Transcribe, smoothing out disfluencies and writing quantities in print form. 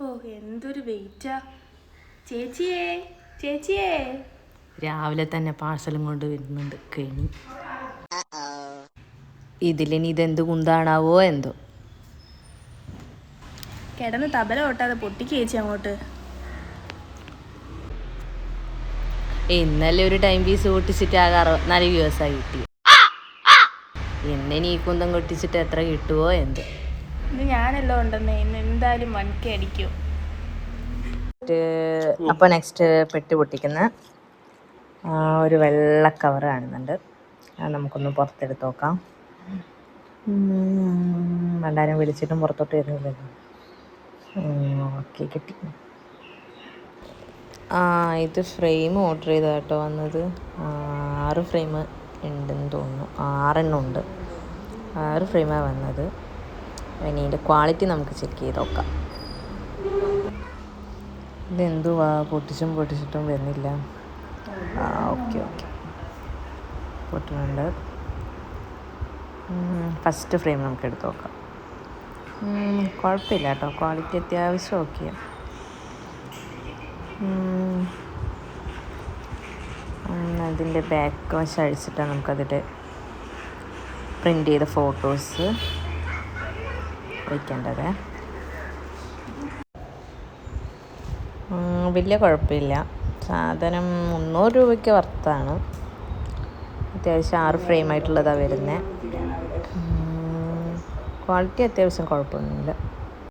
ഓ എന്തൊരു വെയിറ്റാ. ചേച്ചിയേ ചേച്ചിയേ, രാവിലെ തന്നെ പാഴ്സലും കൊണ്ട് വരുന്നുണ്ട് കെണി. ഇതിലിനി ഇതെന്ത് കുന്താണാവോ എന്തോ. കിടന്ന് തബല കൊട്ടാതെ പൊട്ടിക്ക് ചേച്ചി അങ്ങോട്ട്. ഇന്നലെ ഒരു ടൈം പീസ് പൊട്ടിച്ചിട്ട് ആകെ 64 വ്യൂസായി കിട്ടി. ഇന്നിനി ഈ കുന്തം കൊട്ടിച്ചിട്ട് എത്ര കിട്ടുമോ എന്തോ. ഇന്ന് ഞാനെല്ലാം ഉണ്ടെന്നേ, ഇന്ന് എന്തായാലും 1K അടിക്കും. അപ്പോൾ നെക്സ്റ്റ് പെട്ടി പൊട്ടിക്കുന്ന ഒരു വെള്ള കവർ കാണുന്നുണ്ട്. അത് നമുക്കൊന്ന് പുറത്തെടുത്ത് നോക്കാം. എല്ലാവരും വിളിച്ചിട്ടും പുറത്തോട്ട് വരുന്നില്ലല്ലോ. ഓക്കെ, കിട്ടി. ഇത് ഫ്രെയിം ഓർഡർ ചെയ്ത കേട്ടോ വന്നത്. 6 ഫ്രെയിം ഉണ്ടെന്ന് തോന്നുന്നു. 6 എണ്ണം ഉണ്ട്. 6 ഫ്രെയിമാണ് വന്നത്. ഇനി ഇതിൻ്റെ ക്വാളിറ്റി നമുക്ക് ചെക്ക് ചെയ്ത് നോക്കാം. ഇതെന്തുവാ പൊട്ടിച്ചിട്ടും വരുന്നില്ല. ഓക്കെ പൊട്ടുന്നുണ്ട്. ഫസ്റ്റ് ഫ്രെയിം നമുക്ക് എടുത്ത് നോക്കാം. കുഴപ്പമില്ല കേട്ടോ, ക്വാളിറ്റി അത്യാവശ്യം ഓക്കെയാണ്. അതിൻ്റെ ബാക്ക് വശം അഴിച്ചിട്ടാണ് നമുക്കതിൻ്റെ പ്രിൻ്റ് ചെയ്ത ഫോട്ടോസ് വയ്ക്കേണ്ടത്. വലിയ കുഴപ്പമില്ല. സാധനം 300 രൂപയ്ക്ക് വർത്താണ്. അത്യാവശ്യം 6 ഫ്രെയിം ആയിട്ടുള്ളതാണ് വരുന്നത്. ക്വാളിറ്റി അത്യാവശ്യം കുഴപ്പമൊന്നുമില്ല.